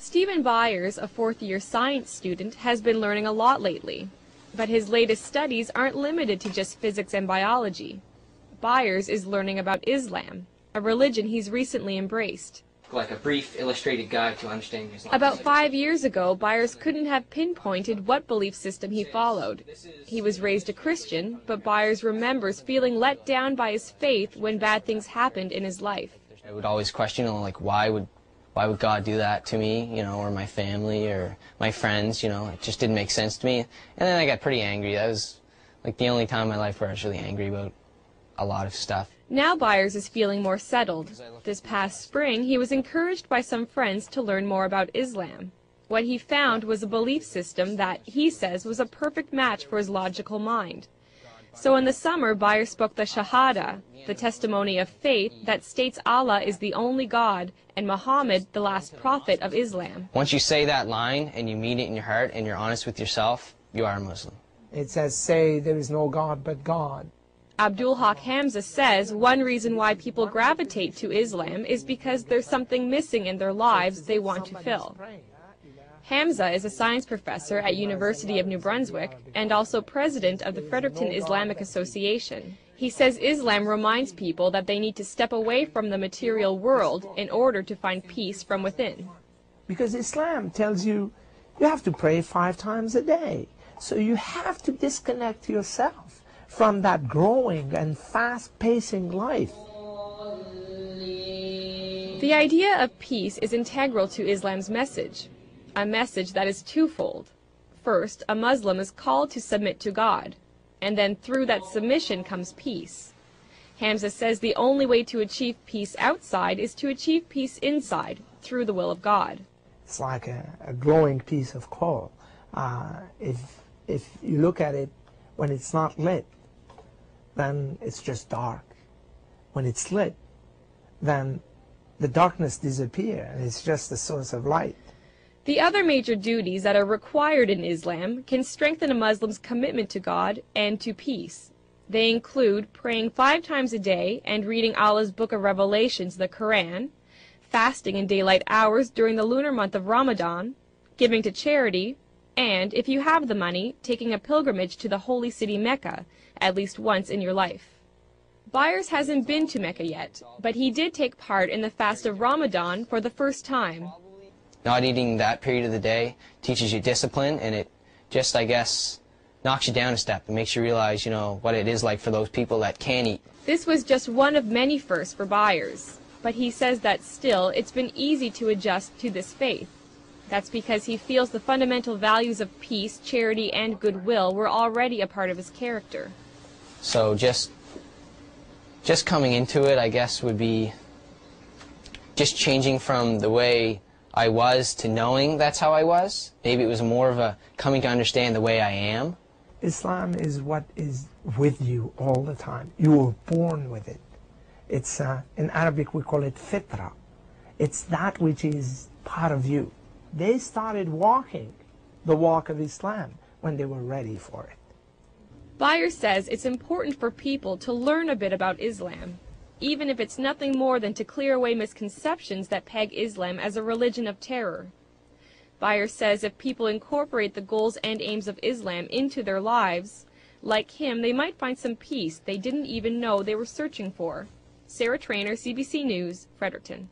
Stephen Byers, a fourth-year science student, has been learning a lot lately. But his latest studies aren't limited to just physics and biology. Byers is learning about Islam, a religion he's recently embraced. Like a brief illustrated guide to understanding Islam. About 5 years ago, Byers couldn't have pinpointed what belief system he followed. He was raised a Christian, but Byers remembers feeling let down by his faith when bad things happened in his life. I would always question, like, why would God do that to me, or my family or my friends, it just didn't make sense to me. And then I got pretty angry. That was like the only time in my life where I was really angry about a lot of stuff. Now Byers is feeling more settled. This past spring, he was encouraged by some friends to learn more about Islam. What he found was a belief system that, he says, was a perfect match for his logical mind. So in the summer, Byers spoke the Shahada, the testimony of faith that states Allah is the only God and Muhammad the last prophet of Islam. Once you say that line and you mean it in your heart and you're honest with yourself, you are a Muslim. It says, say there is no God but God. Abdul Haq Hamza says one reason why people gravitate to Islam is because there's something missing in their lives they want to fill. Hamza is a science professor at University of New Brunswick and also president of the Fredericton Islamic Association. He says Islam reminds people that they need to step away from the material world in order to find peace from within. Because Islam tells you have to pray 5 times a day. So you have to disconnect yourself from that growing and fast-pacing life. The idea of peace is integral to Islam's message, a message that is twofold. First, a Muslim is called to submit to God, and then through that submission comes peace. Hamza says the only way to achieve peace outside is to achieve peace inside, through the will of God. It's like a glowing piece of coal. If you look at it when it's not lit, then it's just dark. When it's lit, then the darkness disappears, and it's just a source of light. The other major duties that are required in Islam can strengthen a Muslim's commitment to God and to peace. They include praying 5 times a day and reading Allah's Book of Revelations, the Quran, fasting in daylight hours during the lunar month of Ramadan, giving to charity, and, if you have the money, taking a pilgrimage to the holy city Mecca at least once in your life. Byers hasn't been to Mecca yet, but he did take part in the fast of Ramadan for the first time. Not eating that period of the day teaches you discipline, and it just, I guess, knocks you down a step and makes you realize, what it is like for those people that can't eat. This was just one of many firsts for Byers, but he says that still it's been easy to adjust to this faith. That's because he feels the fundamental values of peace, charity, and goodwill were already a part of his character. So just coming into it, I guess, would be just changing from the way I was to knowing that's how I was. Maybe it was more of a coming to understand the way I am. Islam is what is with you all the time. You were born with it. It's, in Arabic we call it fitra. It's that which is part of you. They started walking the walk of Islam when they were ready for it. Byers says it's important for people to learn a bit about Islam, even if it's nothing more than to clear away misconceptions that peg Islam as a religion of terror. Byers says if people incorporate the goals and aims of Islam into their lives, like him, they might find some peace they didn't even know they were searching for. Sarah Trainer, CBC News, Fredericton.